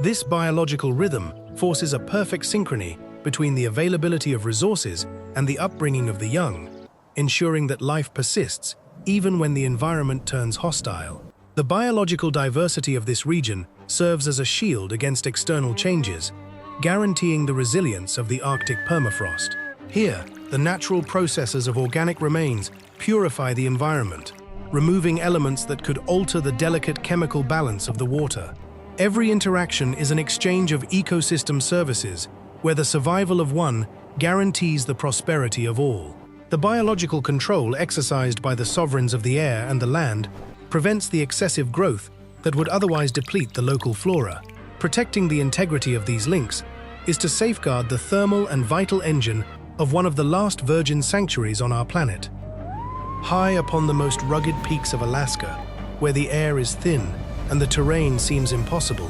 This biological rhythm forces a perfect synchrony between the availability of resources and the upbringing of the young, ensuring that life persists even when the environment turns hostile. The biological diversity of this region serves as a shield against external changes, guaranteeing the resilience of the Arctic permafrost. Here, the natural processes of organic remains purify the environment, removing elements that could alter the delicate chemical balance of the water. Every interaction is an exchange of ecosystem services, where the survival of one guarantees the prosperity of all. The biological control exercised by the sovereigns of the air and the land prevents the excessive growth that would otherwise deplete the local flora. Protecting the integrity of these links is to safeguard the thermal and vital engine of one of the last virgin sanctuaries on our planet. High upon the most rugged peaks of Alaska, where the air is thin and the terrain seems impossible,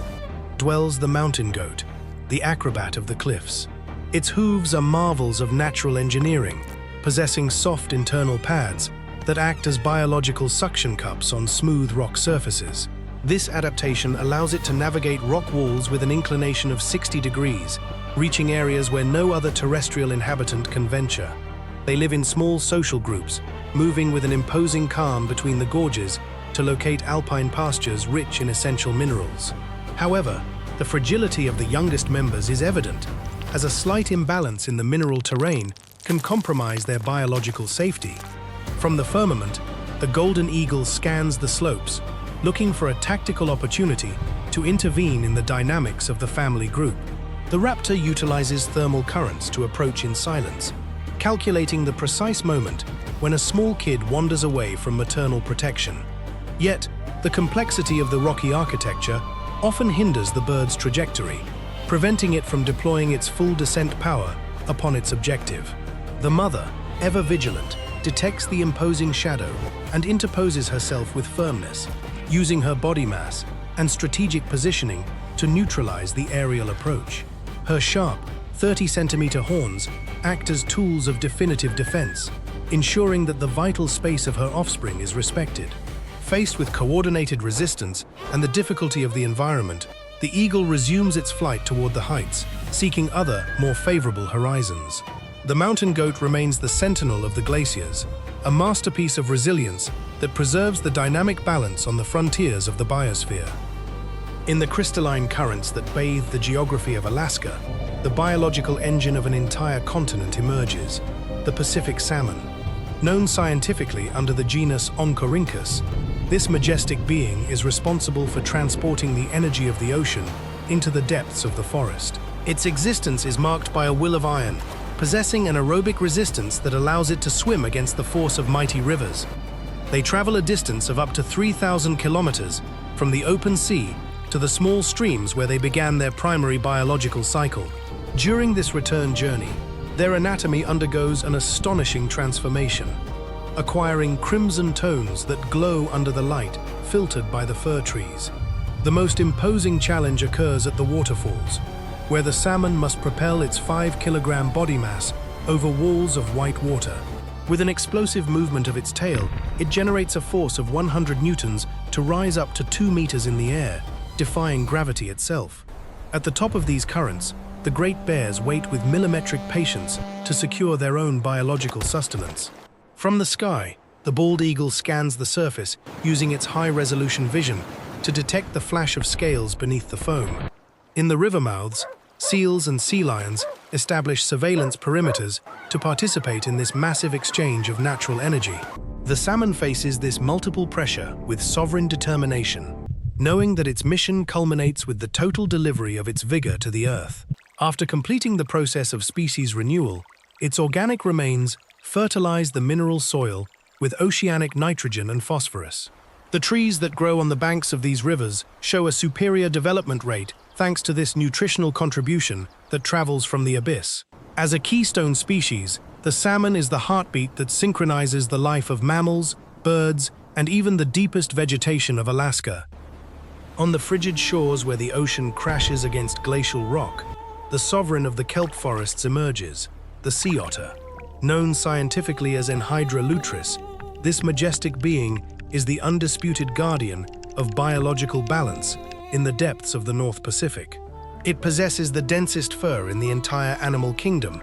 dwells the mountain goat, the acrobat of the cliffs. Its hooves are marvels of natural engineering, possessing soft internal pads that act as biological suction cups on smooth rock surfaces. This adaptation allows it to navigate rock walls with an inclination of 60 degrees, reaching areas where no other terrestrial inhabitant can venture. They live in small social groups, moving with an imposing calm between the gorges to locate alpine pastures rich in essential minerals. However, the fragility of the youngest members is evident, as a slight imbalance in the mineral terrain can compromise their biological safety. From the firmament, the golden eagle scans the slopes, looking for a tactical opportunity to intervene in the dynamics of the family group. The raptor utilizes thermal currents to approach in silence, calculating the precise moment when a small kid wanders away from maternal protection. Yet, the complexity of the rocky architecture often hinders the bird's trajectory, preventing it from deploying its full descent power upon its objective. The mother, ever vigilant, detects the imposing shadow and interposes herself with firmness, using her body mass and strategic positioning to neutralize the aerial approach. Her sharp, 30-centimeter horns act as tools of definitive defense, ensuring that the vital space of her offspring is respected. Faced with coordinated resistance and the difficulty of the environment, the eagle resumes its flight toward the heights, seeking other, more favorable horizons. The mountain goat remains the sentinel of the glaciers, a masterpiece of resilience that preserves the dynamic balance on the frontiers of the biosphere. In the crystalline currents that bathe the geography of Alaska, the biological engine of an entire continent emerges, the Pacific salmon. Known scientifically under the genus Oncorhynchus, this majestic being is responsible for transporting the energy of the ocean into the depths of the forest. Its existence is marked by a will of iron, possessing an aerobic resistance that allows it to swim against the force of mighty rivers. They travel a distance of up to 3,000 kilometers from the open sea to the small streams where they began their primary biological cycle. During this return journey, their anatomy undergoes an astonishing transformation, acquiring crimson tones that glow under the light filtered by the fir trees. The most imposing challenge occurs at the waterfalls, where the salmon must propel its 5-kilogram body mass over walls of white water. With an explosive movement of its tail, it generates a force of 100 newtons to rise up to 2 meters in the air, defying gravity itself. At the top of these currents, the great bears wait with millimetric patience to secure their own biological sustenance. From the sky, the bald eagle scans the surface using its high-resolution vision to detect the flash of scales beneath the foam. In the river mouths, seals and sea lions establish surveillance perimeters to participate in this massive exchange of natural energy. The salmon faces this multiple pressure with sovereign determination, knowing that its mission culminates with the total delivery of its vigor to the earth. After completing the process of species renewal, its organic remains fertilize the mineral soil with oceanic nitrogen and phosphorus. The trees that grow on the banks of these rivers show a superior development rate thanks to this nutritional contribution that travels from the abyss. As a keystone species, the salmon is the heartbeat that synchronizes the life of mammals, birds, and even the deepest vegetation of Alaska. On the frigid shores where the ocean crashes against glacial rock, the sovereign of the kelp forests emerges, the sea otter. Known scientifically as Enhydra lutris, this majestic being is the undisputed guardian of biological balance in the depths of the North Pacific. It possesses the densest fur in the entire animal kingdom,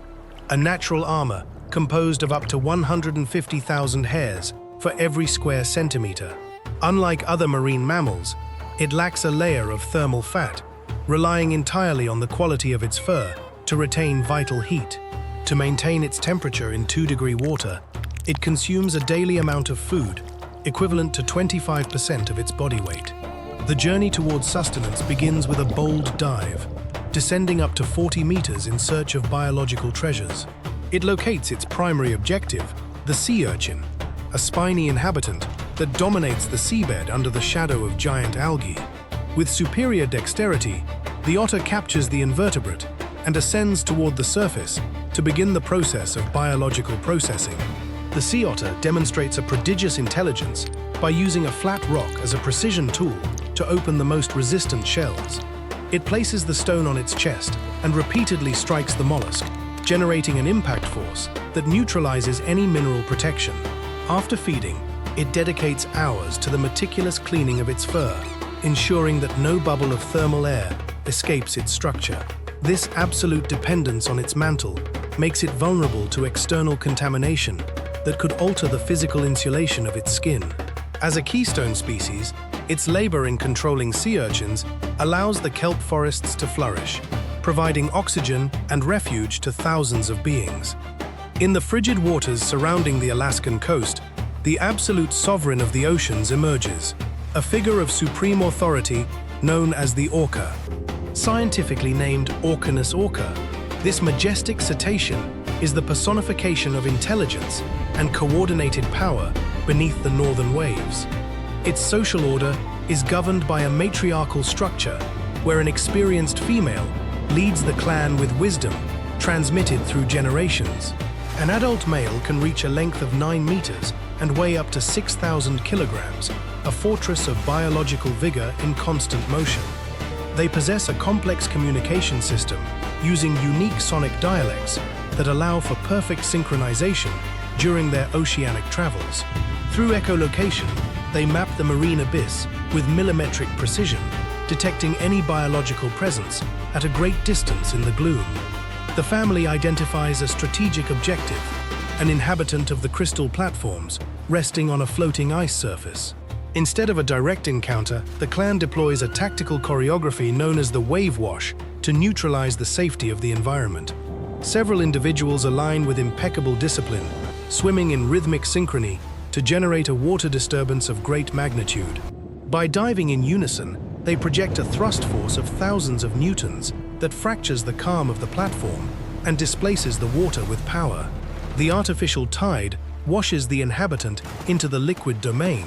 a natural armor composed of up to 150,000 hairs for every square centimeter. Unlike other marine mammals, it lacks a layer of thermal fat, relying entirely on the quality of its fur to retain vital heat. To maintain its temperature in 2-degree water, it consumes a daily amount of food, equivalent to 25% of its body weight. The journey towards sustenance begins with a bold dive, descending up to 40 meters in search of biological treasures. It locates its primary objective, the sea urchin, a spiny inhabitant that dominates the seabed under the shadow of giant algae. With superior dexterity, the otter captures the invertebrate and ascends toward the surface to begin the process of biological processing. The sea otter demonstrates a prodigious intelligence by using a flat rock as a precision tool to open the most resistant shells. It places the stone on its chest and repeatedly strikes the mollusk, generating an impact force that neutralizes any mineral protection. After feeding, it dedicates hours to the meticulous cleaning of its fur, ensuring that no bubble of thermal air escapes its structure. This absolute dependence on its mantle makes it vulnerable to external contamination that could alter the physical insulation of its skin. As a keystone species, its labor in controlling sea urchins allows the kelp forests to flourish, providing oxygen and refuge to thousands of beings. In the frigid waters surrounding the Alaskan coast, the absolute sovereign of the oceans emerges, a figure of supreme authority known as the orca. Scientifically named Orcanus orca, this majestic cetacean is the personification of intelligence and coordinated power beneath the northern waves. Its social order is governed by a matriarchal structure where an experienced female leads the clan with wisdom transmitted through generations. An adult male can reach a length of 9 meters and weigh up to 6,000 kilograms, a fortress of biological vigor in constant motion. They possess a complex communication system using unique sonic dialects that allow for perfect synchronization during their oceanic travels. Through echolocation, they map the marine abyss with millimetric precision, detecting any biological presence at a great distance in the gloom. The family identifies a strategic objective, an inhabitant of the crystal platforms resting on a floating ice surface. Instead of a direct encounter, the clan deploys a tactical choreography known as the wave wash to neutralize the safety of the environment. Several individuals align with impeccable discipline, swimming in rhythmic synchrony to generate a water disturbance of great magnitude. By diving in unison, they project a thrust force of thousands of newtons that fractures the calm of the platform and displaces the water with power. The artificial tide washes the inhabitant into the liquid domain,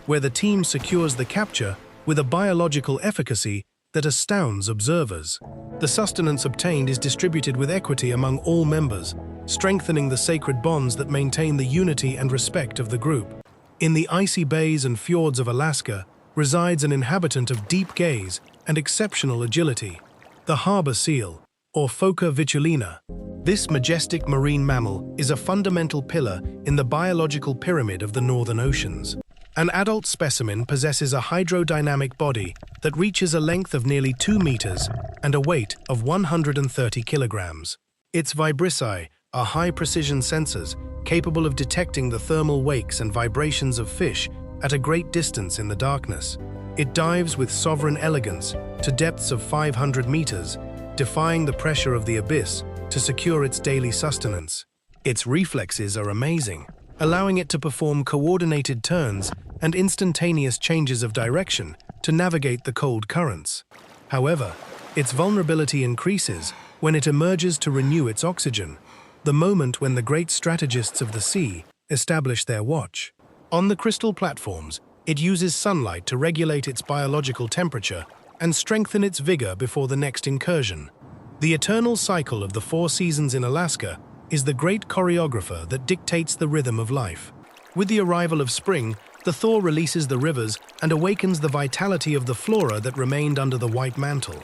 where the team secures the capture with a biological efficacy that astounds observers. The sustenance obtained is distributed with equity among all members, strengthening the sacred bonds that maintain the unity and respect of the group. In the icy bays and fjords of Alaska resides an inhabitant of deep gaze and exceptional agility, the harbor seal, or Phoca vitulina. This majestic marine mammal is a fundamental pillar in the biological pyramid of the northern oceans. An adult specimen possesses a hydrodynamic body that reaches a length of nearly 2 meters and a weight of 130 kilograms. Its vibrissae are high-precision sensors capable of detecting the thermal wakes and vibrations of fish at a great distance in the darkness. It dives with sovereign elegance to depths of 500 meters, defying the pressure of the abyss to secure its daily sustenance. Its reflexes are amazing, allowing it to perform coordinated turns and instantaneous changes of direction to navigate the cold currents. However, its vulnerability increases when it emerges to renew its oxygen, the moment when the great strategists of the sea establish their watch. On the crystal platforms, it uses sunlight to regulate its biological temperature and strengthen its vigor before the next incursion. The eternal cycle of the 4 seasons in Alaska is the great choreographer that dictates the rhythm of life. With the arrival of spring, the thaw releases the rivers and awakens the vitality of the flora that remained under the white mantle.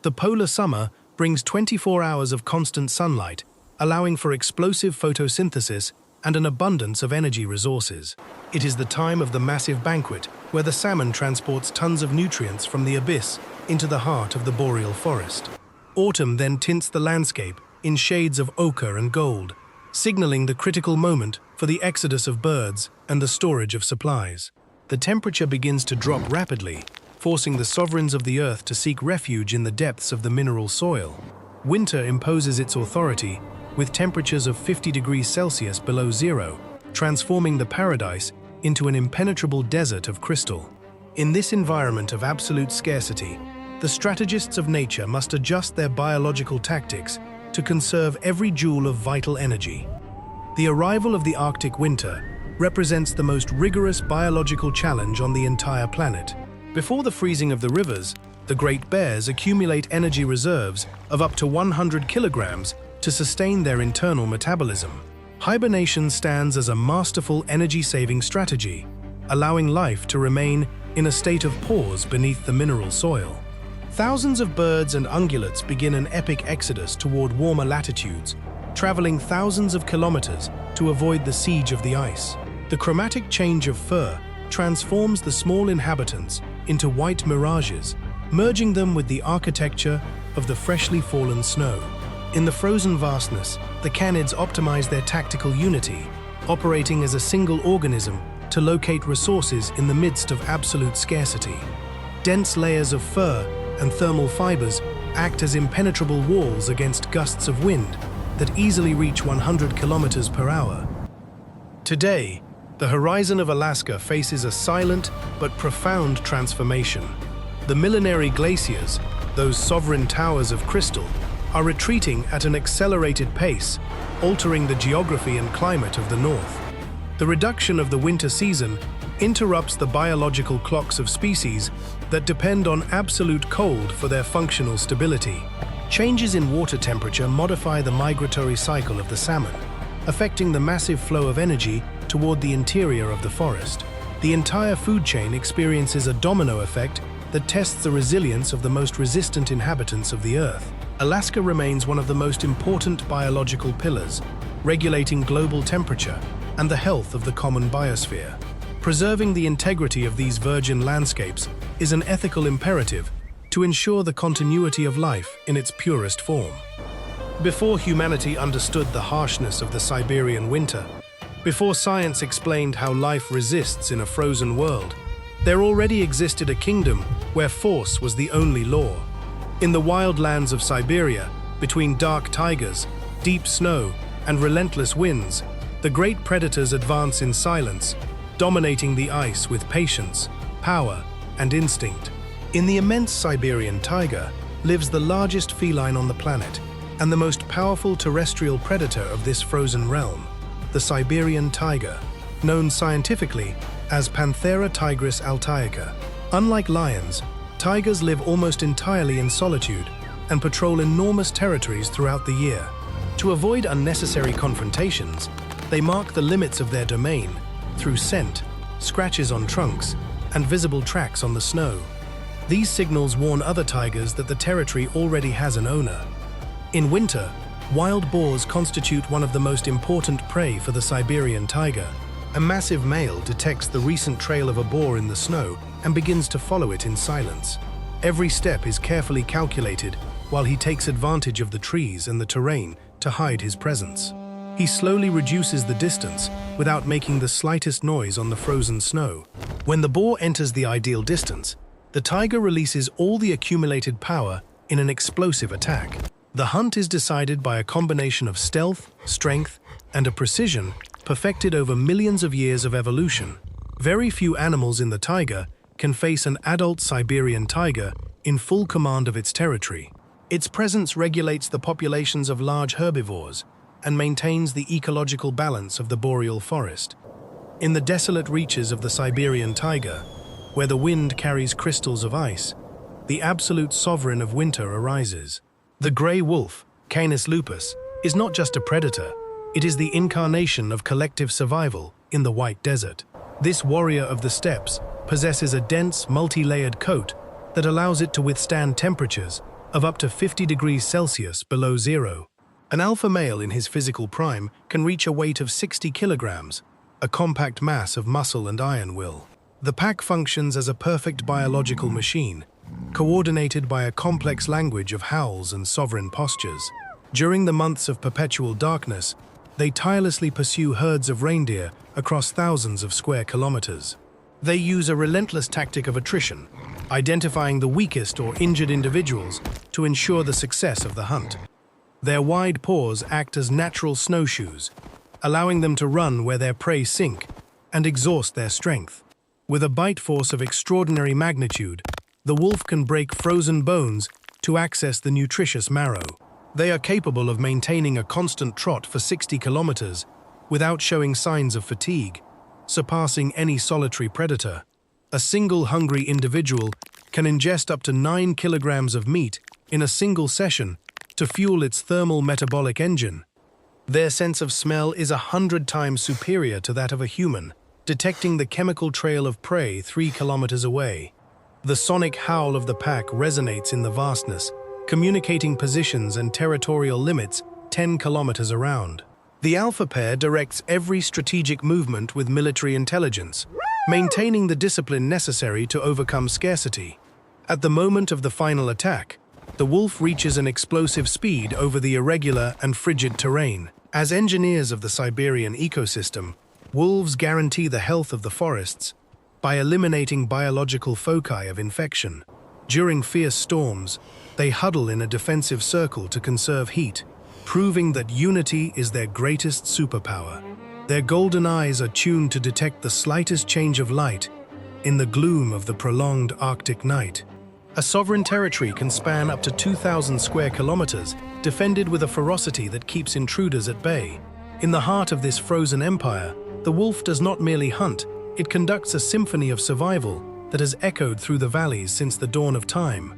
The polar summer brings 24 hours of constant sunlight, allowing for explosive photosynthesis and an abundance of energy resources. It is the time of the massive banquet, where the salmon transports tons of nutrients from the abyss into the heart of the boreal forest. Autumn then tints the landscape in shades of ochre and gold, signaling the critical moment for the exodus of birds and the storage of supplies. The temperature begins to drop rapidly, forcing the sovereigns of the earth to seek refuge in the depths of the mineral soil. Winter imposes its authority, with temperatures of 50 degrees Celsius below zero, transforming the paradise into an impenetrable desert of crystal. In this environment of absolute scarcity, the strategists of nature must adjust their biological tactics to conserve every joule of vital energy. The arrival of the Arctic winter represents the most rigorous biological challenge on the entire planet. Before the freezing of the rivers, the Great Bears accumulate energy reserves of up to 100 kilograms to sustain their internal metabolism. Hibernation stands as a masterful energy-saving strategy, allowing life to remain in a state of pause beneath the mineral soil. Thousands of birds and ungulates begin an epic exodus toward warmer latitudes, traveling thousands of kilometers to avoid the siege of the ice. The chromatic change of fur transforms the small inhabitants into white mirages, merging them with the architecture of the freshly fallen snow. In the frozen vastness, the canids optimize their tactical unity, operating as a single organism to locate resources in the midst of absolute scarcity. Dense layers of fur and thermal fibers act as impenetrable walls against gusts of wind that easily reach 100 kilometers per hour. Today, the horizon of Alaska faces a silent but profound transformation. The millenary glaciers, those sovereign towers of crystal, are retreating at an accelerated pace, altering the geography and climate of the north. The reduction of the winter season interrupts the biological clocks of species that depend on absolute cold for their functional stability. Changes in water temperature modify the migratory cycle of the salmon, affecting the massive flow of energy toward the interior of the forest. The entire food chain experiences a domino effect that tests the resilience of the most resistant inhabitants of the Earth. Alaska remains one of the most important biological pillars, regulating global temperature and the health of the common biosphere. Preserving the integrity of these virgin landscapes is an ethical imperative to ensure the continuity of life in its purest form. Before humanity understood the harshness of the Siberian winter, before science explained how life resists in a frozen world, there already existed a kingdom where force was the only law. In the wild lands of Siberia, between dark tigers, deep snow, and relentless winds, the great predators advance in silence, dominating the ice with patience, power, and instinct. In the immense Siberian taiga lives the largest feline on the planet and the most powerful terrestrial predator of this frozen realm, the Siberian tiger, known scientifically as Panthera tigris altaica. Unlike lions, tigers live almost entirely in solitude and patrol enormous territories throughout the year. To avoid unnecessary confrontations, they mark the limits of their domain through scent, scratches on trunks, and visible tracks on the snow. These signals warn other tigers that the territory already has an owner. In winter, wild boars constitute one of the most important prey for the Siberian tiger. A massive male detects the recent trail of a boar in the snow and begins to follow it in silence. Every step is carefully calculated while he takes advantage of the trees and the terrain to hide his presence. He slowly reduces the distance without making the slightest noise on the frozen snow. When the boar enters the ideal distance, the tiger releases all the accumulated power in an explosive attack. The hunt is decided by a combination of stealth, strength, and a precision perfected over millions of years of evolution. Very few animals in the taiga can face an adult Siberian tiger in full command of its territory. Its presence regulates the populations of large herbivores and maintains the ecological balance of the boreal forest. In the desolate reaches of the Siberian taiga, where the wind carries crystals of ice, the absolute sovereign of winter arises. The gray wolf, Canis lupus, is not just a predator, it is the incarnation of collective survival in the white desert. This warrior of the steppes possesses a dense, multi-layered coat that allows it to withstand temperatures of up to 50 degrees Celsius below zero. An alpha male in his physical prime can reach a weight of 60 kilograms, a compact mass of muscle and iron will. The pack functions as a perfect biological machine, coordinated by a complex language of howls and sovereign postures. During the months of perpetual darkness, they tirelessly pursue herds of reindeer across thousands of square kilometers. They use a relentless tactic of attrition, identifying the weakest or injured individuals to ensure the success of the hunt. Their wide paws act as natural snowshoes, allowing them to run where their prey sink and exhaust their strength. With a bite force of extraordinary magnitude, the wolf can break frozen bones to access the nutritious marrow. They are capable of maintaining a constant trot for 60 kilometers without showing signs of fatigue, surpassing any solitary predator. A single hungry individual can ingest up to 9 kilograms of meat in a single session to fuel its thermal metabolic engine. Their sense of smell is 100 times superior to that of a human, detecting the chemical trail of prey 3 kilometers away. The sonic howl of the pack resonates in the vastness, communicating positions and territorial limits 10 kilometers around. The alpha pair directs every strategic movement with military intelligence, maintaining the discipline necessary to overcome scarcity. At the moment of the final attack, the wolf reaches an explosive speed over the irregular and frigid terrain. As engineers of the Siberian ecosystem, wolves guarantee the health of the forests by eliminating biological foci of infection. During fierce storms, they huddle in a defensive circle to conserve heat, proving that unity is their greatest superpower. Their golden eyes are tuned to detect the slightest change of light in the gloom of the prolonged Arctic night. A sovereign territory can span up to 2,000 square kilometers, defended with a ferocity that keeps intruders at bay. In the heart of this frozen empire, the wolf does not merely hunt, it conducts a symphony of survival that has echoed through the valleys since the dawn of time.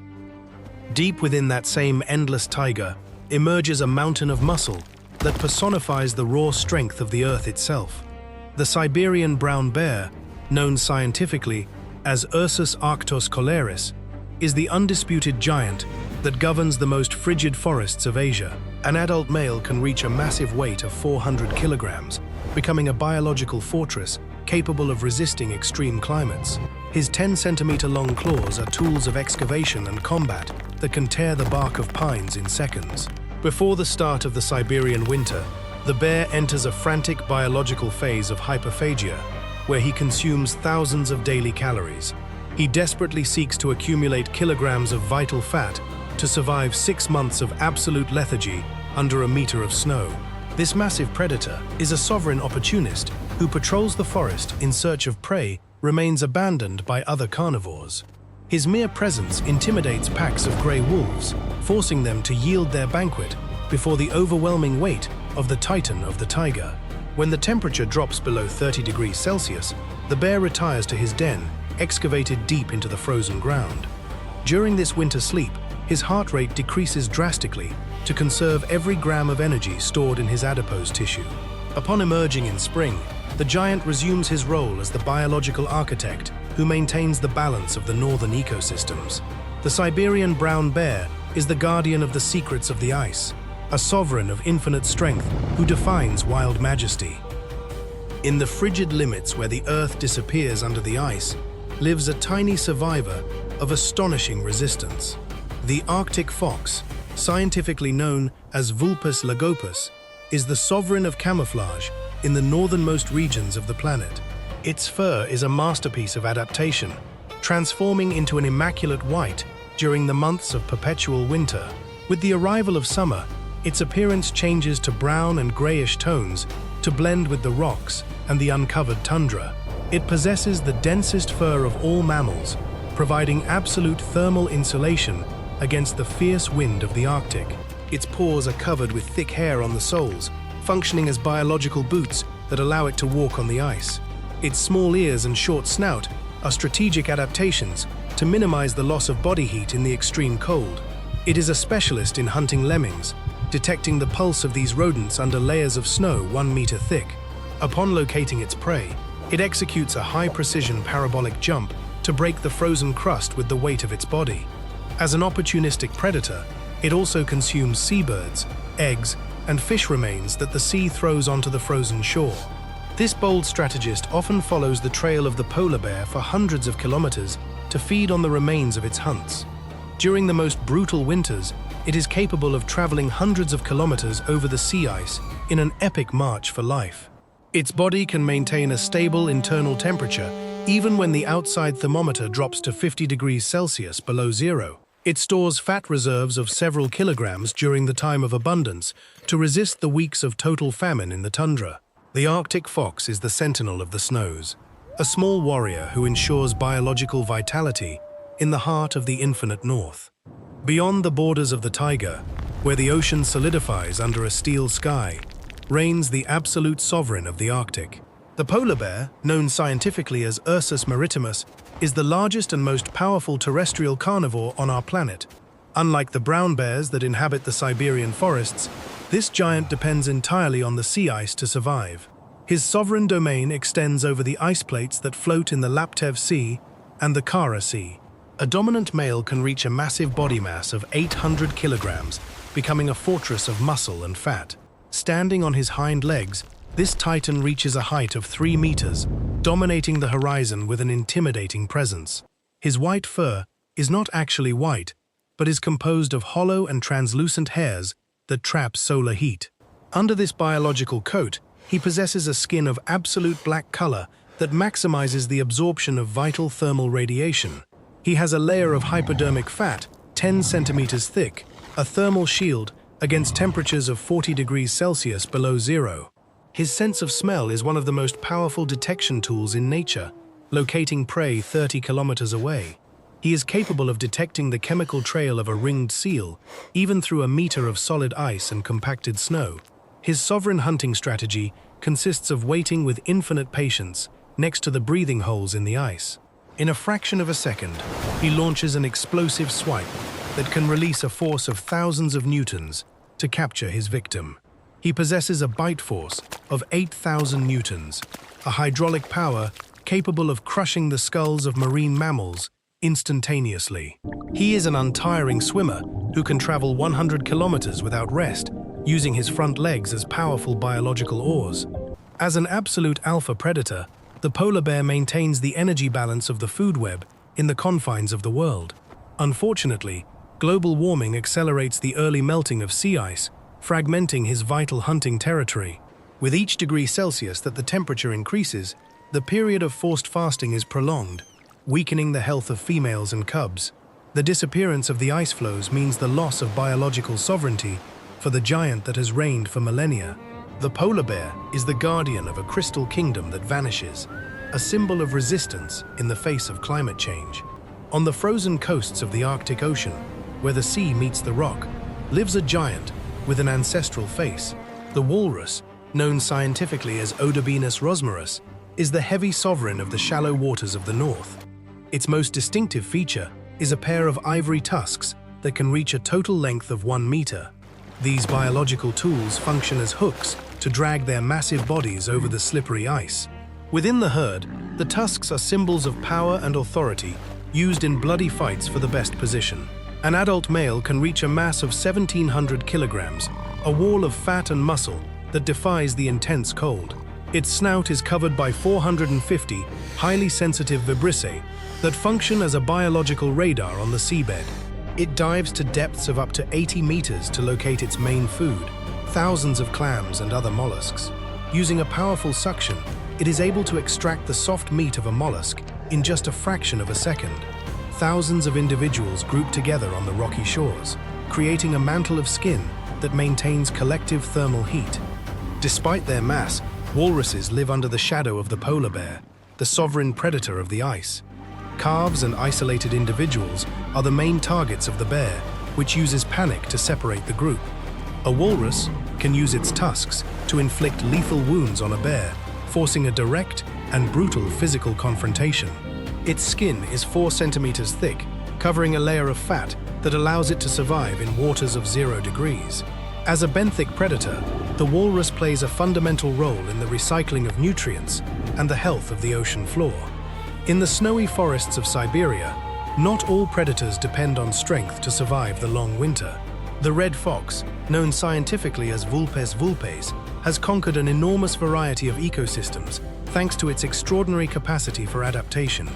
Deep within that same endless taiga emerges a mountain of muscle that personifies the raw strength of the earth itself. The Siberian brown bear, known scientifically as Ursus arctos choleraris, is the undisputed giant that governs the most frigid forests of Asia. An adult male can reach a massive weight of 400 kilograms, becoming a biological fortress capable of resisting extreme climates. His 10-centimeter-long claws are tools of excavation and combat that can tear the bark of pines in seconds. Before the start of the Siberian winter, the bear enters a frantic biological phase of hyperphagia, where he consumes thousands of daily calories. He desperately seeks to accumulate kilograms of vital fat to survive 6 months of absolute lethargy under a meter of snow. This massive predator is a sovereign opportunist who patrols the forest in search of prey remains abandoned by other carnivores. His mere presence intimidates packs of grey wolves, forcing them to yield their banquet before the overwhelming weight of the titan of the taiga. When the temperature drops below 30 degrees Celsius, the bear retires to his den, excavated deep into the frozen ground. During this winter sleep, his heart rate decreases drastically to conserve every gram of energy stored in his adipose tissue. Upon emerging in spring, the giant resumes his role as the biological architect who maintains the balance of the northern ecosystems. The Siberian brown bear is the guardian of the secrets of the ice, a sovereign of infinite strength who defines wild majesty. In the frigid limits where the earth disappears under the ice, lives a tiny survivor of astonishing resistance. The Arctic fox, scientifically known as Vulpes lagopus, is the sovereign of camouflage in the northernmost regions of the planet. Its fur is a masterpiece of adaptation, transforming into an immaculate white during the months of perpetual winter. With the arrival of summer, its appearance changes to brown and grayish tones to blend with the rocks and the uncovered tundra. It possesses the densest fur of all mammals, providing absolute thermal insulation against the fierce wind of the Arctic. Its paws are covered with thick hair on the soles, functioning as biological boots that allow it to walk on the ice. Its small ears and short snout are strategic adaptations to minimize the loss of body heat in the extreme cold. It is a specialist in hunting lemmings, detecting the pulse of these rodents under layers of snow 1 meter thick. Upon locating its prey, it executes a high-precision parabolic jump to break the frozen crust with the weight of its body. As an opportunistic predator, it also consumes seabirds, eggs, and fish remains that the sea throws onto the frozen shore. This bold strategist often follows the trail of the polar bear for hundreds of kilometers to feed on the remains of its hunts. During the most brutal winters, it is capable of traveling hundreds of kilometers over the sea ice in an epic march for life. Its body can maintain a stable internal temperature even when the outside thermometer drops to 50 degrees Celsius below zero. It stores fat reserves of several kilograms during the time of abundance to resist the weeks of total famine in the tundra. The Arctic fox is the sentinel of the snows, a small warrior who ensures biological vitality in the heart of the infinite north. Beyond the borders of the taiga, where the ocean solidifies under a steel sky, reigns the absolute sovereign of the Arctic. The polar bear, known scientifically as Ursus maritimus, is the largest and most powerful terrestrial carnivore on our planet. Unlike the brown bears that inhabit the Siberian forests, this giant depends entirely on the sea ice to survive. His sovereign domain extends over the ice plates that float in the Laptev Sea and the Kara Sea. A dominant male can reach a massive body mass of 800 kilograms, becoming a fortress of muscle and fat. Standing on his hind legs, this titan reaches a height of 3 meters, dominating the horizon with an intimidating presence. His white fur is not actually white, but is composed of hollow and translucent hairs that trap solar heat. Under this biological coat, he possesses a skin of absolute black color that maximizes the absorption of vital thermal radiation. He has a layer of hypodermic fat, 10 centimeters thick, a thermal shield against temperatures of 40 degrees Celsius below zero. His sense of smell is one of the most powerful detection tools in nature, locating prey 30 kilometers away. He is capable of detecting the chemical trail of a ringed seal, even through a meter of solid ice and compacted snow. His sovereign hunting strategy consists of waiting with infinite patience next to the breathing holes in the ice. In a fraction of a second, he launches an explosive swipe that can release a force of thousands of newtons to capture his victim. He possesses a bite force of 8,000 newtons, a hydraulic power capable of crushing the skulls of marine mammals instantaneously. He is an untiring swimmer who can travel 100 kilometers without rest, using his front legs as powerful biological oars. As an absolute alpha predator, the polar bear maintains the energy balance of the food web in the confines of the world. Unfortunately, global warming accelerates the early melting of sea ice, fragmenting his vital hunting territory. With each degree Celsius that the temperature increases, the period of forced fasting is prolonged, weakening the health of females and cubs. The disappearance of the ice floes means the loss of biological sovereignty for the giant that has reigned for millennia. The polar bear is the guardian of a crystal kingdom that vanishes, a symbol of resistance in the face of climate change. On the frozen coasts of the Arctic Ocean, where the sea meets the rock, lives a giant with an ancestral face. The walrus, known scientifically as Odobenus rosmarus, is the heavy sovereign of the shallow waters of the north. Its most distinctive feature is a pair of ivory tusks that can reach a total length of 1 meter. These biological tools function as hooks to drag their massive bodies over the slippery ice. Within the herd, the tusks are symbols of power and authority, used in bloody fights for the best position. An adult male can reach a mass of 1,700 kilograms, a wall of fat and muscle that defies the intense cold. Its snout is covered by 450 highly sensitive vibrissae that function as a biological radar on the seabed. It dives to depths of up to 80 meters to locate its main food, thousands of clams and other mollusks. Using a powerful suction, it is able to extract the soft meat of a mollusk in just a fraction of a second. Thousands of individuals group together on the rocky shores, creating a mantle of skin that maintains collective thermal heat. Despite their mass, walruses live under the shadow of the polar bear, the sovereign predator of the ice. Calves and isolated individuals are the main targets of the bear, which uses panic to separate the group. A walrus can use its tusks to inflict lethal wounds on a bear, forcing a direct and brutal physical confrontation. Its skin is 4 centimeters thick, covering a layer of fat that allows it to survive in waters of 0 degrees. As a benthic predator, the walrus plays a fundamental role in the recycling of nutrients and the health of the ocean floor. In the snowy forests of Siberia, not all predators depend on strength to survive the long winter. The red fox, known scientifically as Vulpes vulpes, has conquered an enormous variety of ecosystems thanks to its extraordinary capacity for adaptation.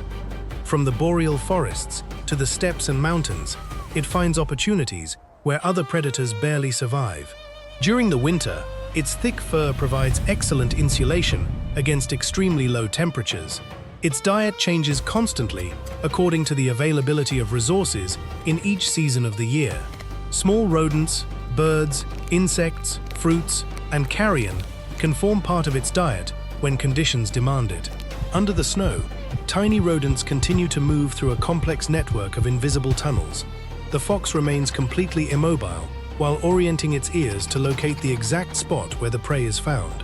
From the boreal forests to the steppes and mountains, it finds opportunities where other predators barely survive. During the winter, its thick fur provides excellent insulation against extremely low temperatures. Its diet changes constantly according to the availability of resources in each season of the year. Small rodents, birds, insects, fruits, and carrion can form part of its diet when conditions demand it. Under the snow, tiny rodents continue to move through a complex network of invisible tunnels. The fox remains completely immobile while orienting its ears to locate the exact spot where the prey is found.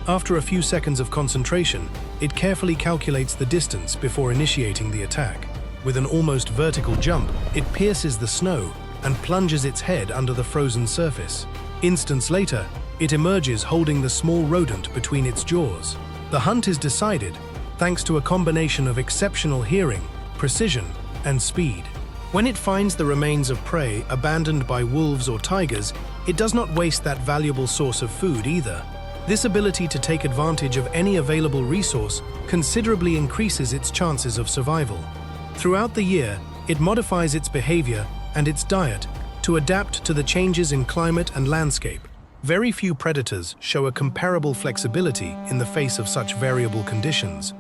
After a few seconds of concentration, it carefully calculates the distance before initiating the attack. With an almost vertical jump, it pierces the snow and plunges its head under the frozen surface. Instants later, it emerges holding the small rodent between its jaws. The hunt is decided thanks to a combination of exceptional hearing, precision, and speed. When it finds the remains of prey abandoned by wolves or tigers, it does not waste that valuable source of food either. This ability to take advantage of any available resource considerably increases its chances of survival. Throughout the year, it modifies its behavior and its diet to adapt to the changes in climate and landscape. Very few predators show a comparable flexibility in the face of such variable conditions.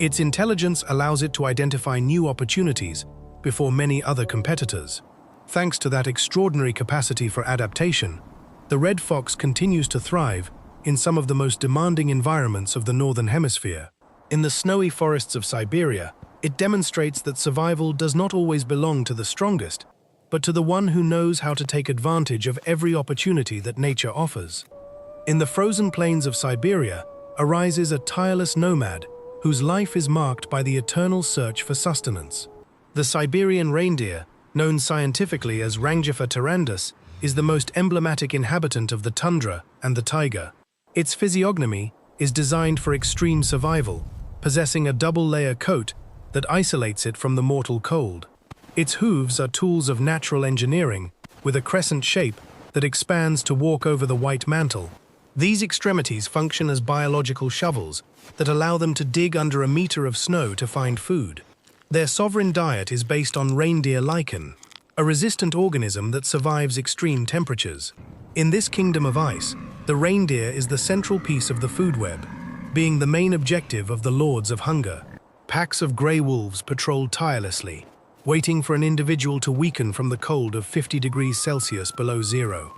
Its intelligence allows it to identify new opportunities before many other competitors. Thanks to that extraordinary capacity for adaptation, the red fox continues to thrive in some of the most demanding environments of the Northern Hemisphere. In the snowy forests of Siberia, it demonstrates that survival does not always belong to the strongest, but to the one who knows how to take advantage of every opportunity that nature offers. In the frozen plains of Siberia arises a tireless nomad whose life is marked by the eternal search for sustenance. The Siberian reindeer, known scientifically as Rangifer tarandus, is the most emblematic inhabitant of the tundra and the taiga. Its physiognomy is designed for extreme survival, possessing a double-layer coat that isolates it from the mortal cold. Its hooves are tools of natural engineering, with a crescent shape that expands to walk over the white mantle. These extremities function as biological shovels that allow them to dig under a meter of snow to find food. Their sovereign diet is based on reindeer lichen, a resistant organism that survives extreme temperatures. In this kingdom of ice, the reindeer is the central piece of the food web, being the main objective of the lords of hunger. Packs of grey wolves patrol tirelessly, waiting for an individual to weaken from the cold of 50 degrees Celsius below zero.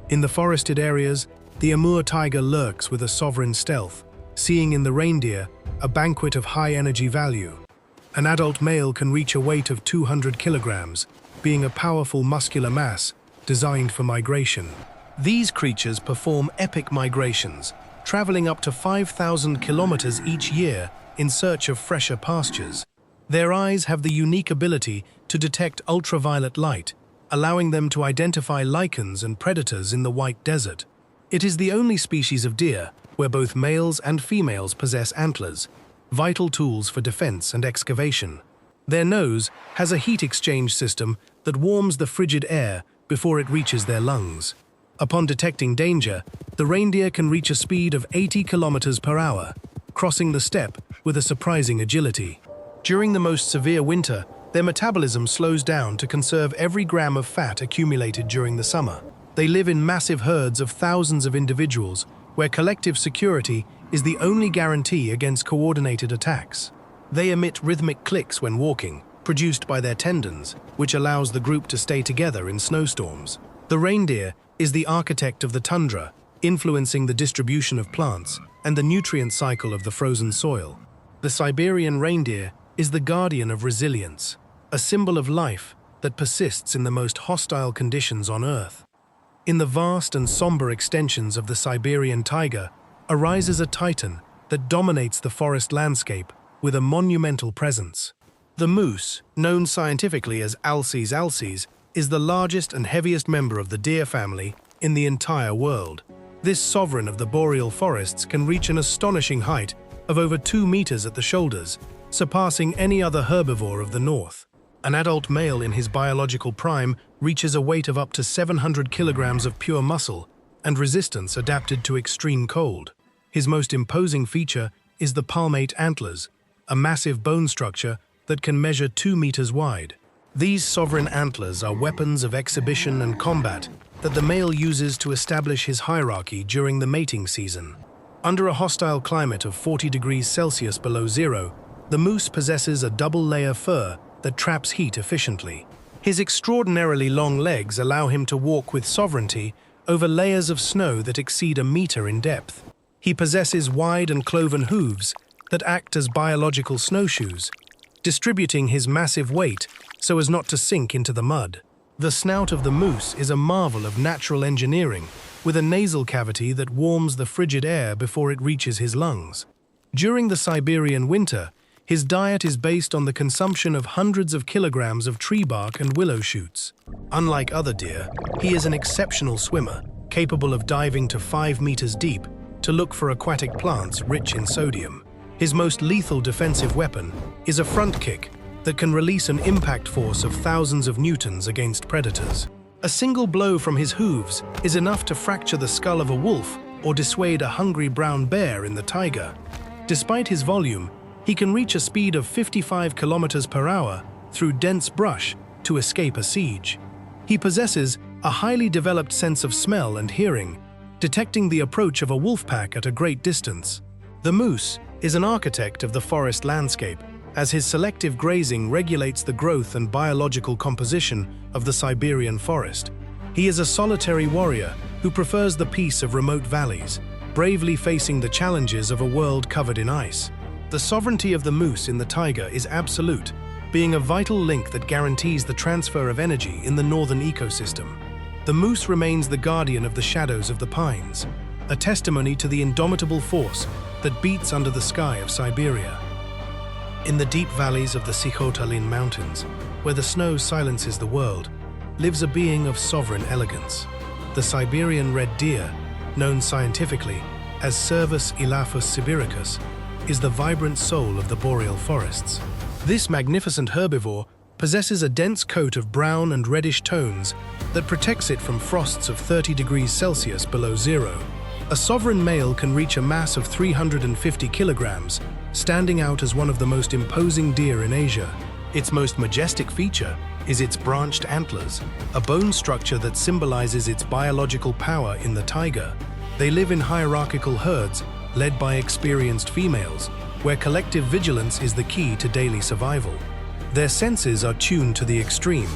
In the forested areas, the Amur tiger lurks with a sovereign stealth, seeing in the reindeer a banquet of high-energy value. An adult male can reach a weight of 200 kilograms, being a powerful muscular mass designed for migration. These creatures perform epic migrations, traveling up to 5,000 kilometers each year in search of fresher pastures. Their eyes have the unique ability to detect ultraviolet light, allowing them to identify lichens and predators in the white desert. It is the only species of deer where both males and females possess antlers, vital tools for defense and excavation. Their nose has a heat exchange system that warms the frigid air before it reaches their lungs. Upon detecting danger, the reindeer can reach a speed of 80 kilometers per hour, crossing the steppe with a surprising agility. During the most severe winter, their metabolism slows down to conserve every gram of fat accumulated during the summer. They live in massive herds of thousands of individuals, where collective security is the only guarantee against coordinated attacks. They emit rhythmic clicks when walking, produced by their tendons, which allows the group to stay together in snowstorms. The reindeer is the architect of the tundra, influencing the distribution of plants and the nutrient cycle of the frozen soil. The Siberian reindeer is the guardian of resilience, a symbol of life that persists in the most hostile conditions on Earth. In the vast and somber extensions of the Siberian taiga arises a titan that dominates the forest landscape with a monumental presence. The moose, known scientifically as Alces alces, is the largest and heaviest member of the deer family in the entire world. This sovereign of the boreal forests can reach an astonishing height of over 2 meters at the shoulders, surpassing any other herbivore of the north. An adult male in his biological prime reaches a weight of up to 700 kilograms of pure muscle and resistance adapted to extreme cold. His most imposing feature is the palmate antlers, a massive bone structure that can measure 2 meters wide. These sovereign antlers are weapons of exhibition and combat that the male uses to establish his hierarchy during the mating season. Under a hostile climate of 40 degrees Celsius below zero, the moose possesses a double-layer fur that traps heat efficiently. His extraordinarily long legs allow him to walk with sovereignty over layers of snow that exceed a meter in depth. He possesses wide and cloven hooves that act as biological snowshoes, distributing his massive weight so as not to sink into the mud. The snout of the moose is a marvel of natural engineering, with a nasal cavity that warms the frigid air before it reaches his lungs. During the Siberian winter, his diet is based on the consumption of hundreds of kilograms of tree bark and willow shoots. Unlike other deer, he is an exceptional swimmer, capable of diving to 5 meters deep to look for aquatic plants rich in sodium. His most lethal defensive weapon is a front kick that can release an impact force of thousands of newtons against predators. A single blow from his hooves is enough to fracture the skull of a wolf or dissuade a hungry brown bear in the taiga. Despite his volume, he can reach a speed of 55 kilometers per hour through dense brush to escape a siege. He possesses a highly developed sense of smell and hearing, detecting the approach of a wolf pack at a great distance. The moose is an architect of the forest landscape, as his selective grazing regulates the growth and biological composition of the Siberian forest. He is a solitary warrior who prefers the peace of remote valleys, bravely facing the challenges of a world covered in ice. The sovereignty of the moose in the taiga is absolute, being a vital link that guarantees the transfer of energy in the northern ecosystem. The moose remains the guardian of the shadows of the pines, a testimony to the indomitable force that beats under the sky of Siberia. In the deep valleys of the Sikhotalin Mountains, where the snow silences the world, lives a being of sovereign elegance. The Siberian red deer, known scientifically as Cervus elaphus sibiricus, is the vibrant soul of the boreal forests. This magnificent herbivore possesses a dense coat of brown and reddish tones that protects it from frosts of 30 degrees Celsius below zero. A sovereign male can reach a mass of 350 kilograms, standing out as one of the most imposing deer in Asia. Its most majestic feature is its branched antlers, a bone structure that symbolizes its biological power in the taiga. They live in hierarchical herds, led by experienced females, where collective vigilance is the key to daily survival. Their senses are tuned to the extreme,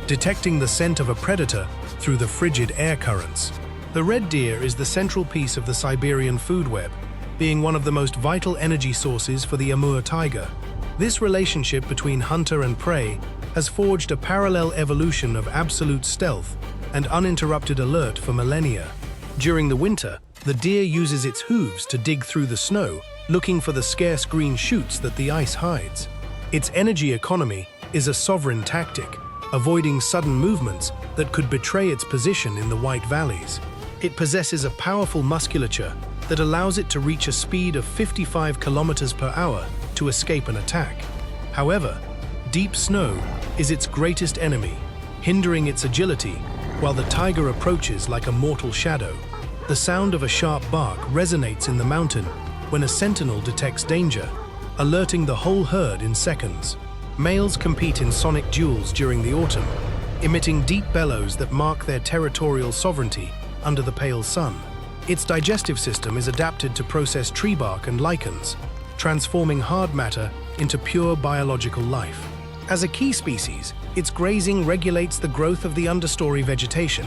detecting the scent of a predator through the frigid air currents. The red deer is the central piece of the Siberian food web, being one of the most vital energy sources for the Amur taiga. This relationship between hunter and prey has forged a parallel evolution of absolute stealth and uninterrupted alert for millennia. During the winter, the deer uses its hooves to dig through the snow, looking for the scarce green shoots that the ice hides. Its energy economy is a sovereign tactic, avoiding sudden movements that could betray its position in the White Valleys. It possesses a powerful musculature that allows it to reach a speed of 55 kilometers per hour to escape an attack. However, deep snow is its greatest enemy, hindering its agility while the tiger approaches like a mortal shadow. The sound of a sharp bark resonates in the mountain when a sentinel detects danger, alerting the whole herd in seconds. Males compete in sonic duels during the autumn, emitting deep bellows that mark their territorial sovereignty under the pale sun. Its digestive system is adapted to process tree bark and lichens, transforming hard matter into pure biological life. As a key species, its grazing regulates the growth of the understory vegetation,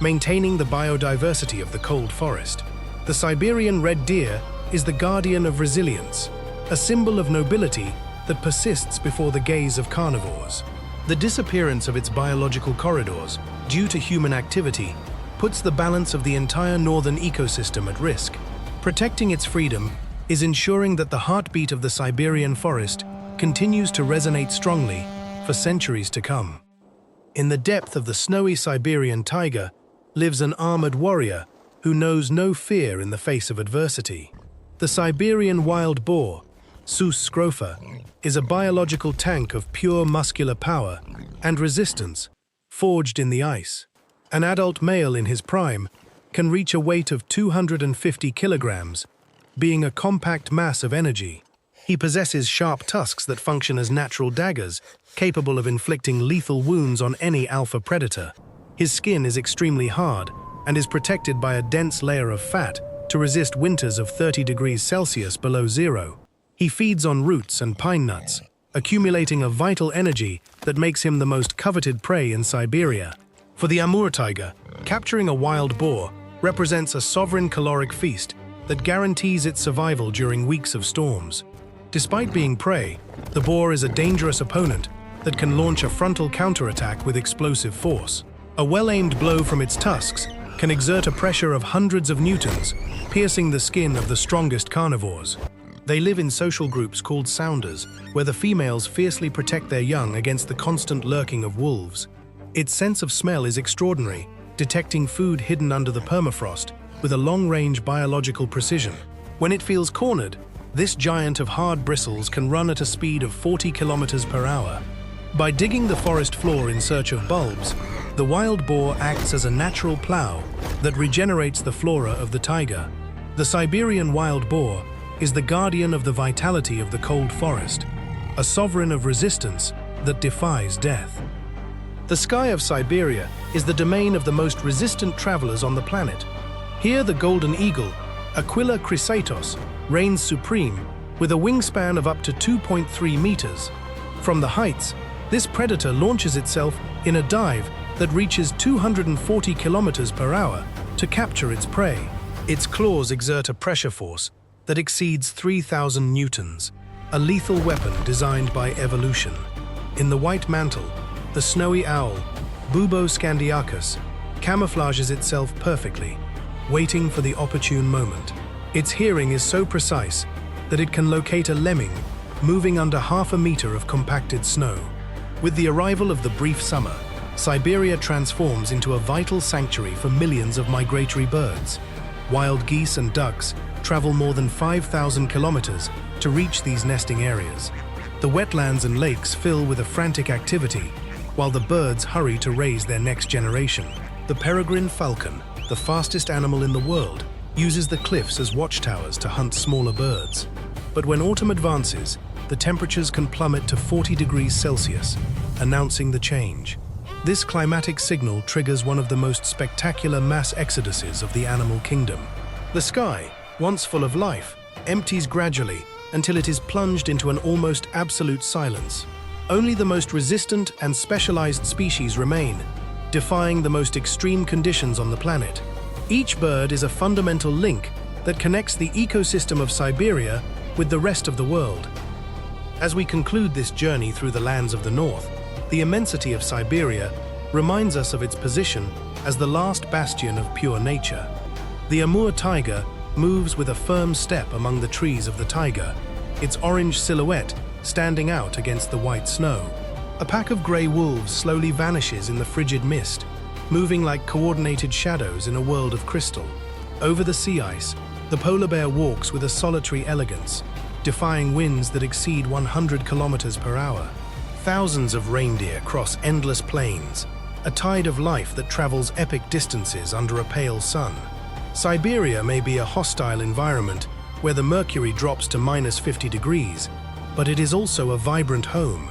maintaining the biodiversity of the cold forest. The Siberian red deer is the guardian of resilience, a symbol of nobility that persists before the gaze of carnivores. The disappearance of its biological corridors, due to human activity, puts the balance of the entire northern ecosystem at risk. Protecting its freedom is ensuring that the heartbeat of the Siberian forest continues to resonate strongly for centuries to come. In the depth of the snowy Siberian taiga lives an armored warrior who knows no fear in the face of adversity. The Siberian wild boar, Sus scrofa, is a biological tank of pure muscular power and resistance, forged in the ice. An adult male in his prime can reach a weight of 250 kilograms, being a compact mass of energy. He possesses sharp tusks that function as natural daggers, capable of inflicting lethal wounds on any alpha predator. His skin is extremely hard and is protected by a dense layer of fat to resist winters of 30 degrees Celsius below zero. He feeds on roots and pine nuts, accumulating a vital energy that makes him the most coveted prey in Siberia. For the Amur tiger, capturing a wild boar represents a sovereign caloric feast that guarantees its survival during weeks of storms. Despite being prey, the boar is a dangerous opponent that can launch a frontal counterattack with explosive force. A well-aimed blow from its tusks can exert a pressure of hundreds of newtons, piercing the skin of the strongest carnivores. They live in social groups called sounders, where the females fiercely protect their young against the constant lurking of wolves. Its sense of smell is extraordinary, detecting food hidden under the permafrost with a long-range biological precision. When it feels cornered, this giant of hard bristles can run at a speed of 40 kilometers per hour. By digging the forest floor in search of bulbs, the wild boar acts as a natural plow that regenerates the flora of the taiga. The Siberian wild boar is the guardian of the vitality of the cold forest, a sovereign of resistance that defies death. The sky of Siberia is the domain of the most resistant travelers on the planet. Here the golden eagle, Aquila chrysaetos, reigns supreme with a wingspan of up to 2.3 meters. From the heights, this predator launches itself in a dive that reaches 240 kilometers per hour to capture its prey. Its claws exert a pressure force that exceeds 3,000 newtons, a lethal weapon designed by evolution. In the white mantle, the snowy owl, Bubo scandiacus, camouflages itself perfectly, waiting for the opportune moment. Its hearing is so precise that it can locate a lemming moving under half a meter of compacted snow. With the arrival of the brief summer, Siberia transforms into a vital sanctuary for millions of migratory birds. Wild geese and ducks travel more than 5,000 kilometers to reach these nesting areas. The wetlands and lakes fill with a frantic activity, while the birds hurry to raise their next generation. The peregrine falcon, the fastest animal in the world, uses the cliffs as watchtowers to hunt smaller birds. But when autumn advances, the temperatures can plummet to 40 degrees Celsius, announcing the change. This climatic signal triggers one of the most spectacular mass exoduses of the animal kingdom. The sky, once full of life, empties gradually until it is plunged into an almost absolute silence. Only the most resistant and specialized species remain, defying the most extreme conditions on the planet. Each bird is a fundamental link that connects the ecosystem of Siberia with the rest of the world. As we conclude this journey through the lands of the north, the immensity of Siberia reminds us of its position as the last bastion of pure nature. The Amur tiger moves with a firm step among the trees of the taiga, its orange silhouette standing out against the white snow. A pack of grey wolves slowly vanishes in the frigid mist, moving like coordinated shadows in a world of crystal. Over the sea ice, the polar bear walks with a solitary elegance, defying winds that exceed 100 kilometers per hour. Thousands of reindeer cross endless plains, a tide of life that travels epic distances under a pale sun. Siberia may be a hostile environment where the mercury drops to -50 degrees, but it is also a vibrant home.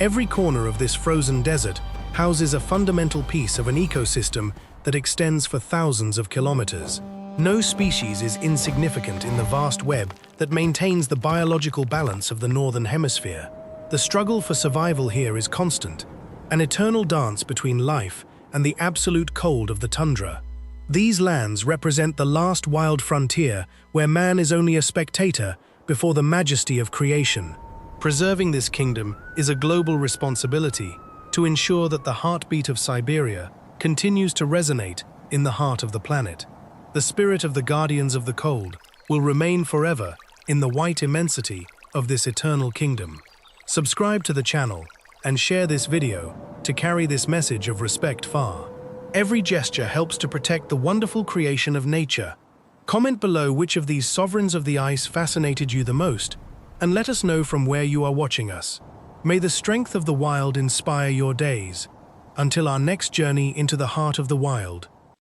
Every corner of this frozen desert houses a fundamental piece of an ecosystem that extends for thousands of kilometers. No species is insignificant in the vast web that maintains the biological balance of the northern hemisphere. The struggle for survival here is constant, an eternal dance between life and the absolute cold of the tundra. These lands represent the last wild frontier where man is only a spectator before the majesty of creation. Preserving this kingdom is a global responsibility to ensure that the heartbeat of Siberia continues to resonate in the heart of the planet. The spirit of the guardians of the cold will remain forever in the white immensity of this eternal kingdom. Subscribe to the channel and share this video to carry this message of respect far. Every gesture helps to protect the wonderful creation of nature. Comment below which of these sovereigns of the ice fascinated you the most, and let us know from where you are watching us. May the strength of the wild inspire your days. Until our next journey into the heart of the wild.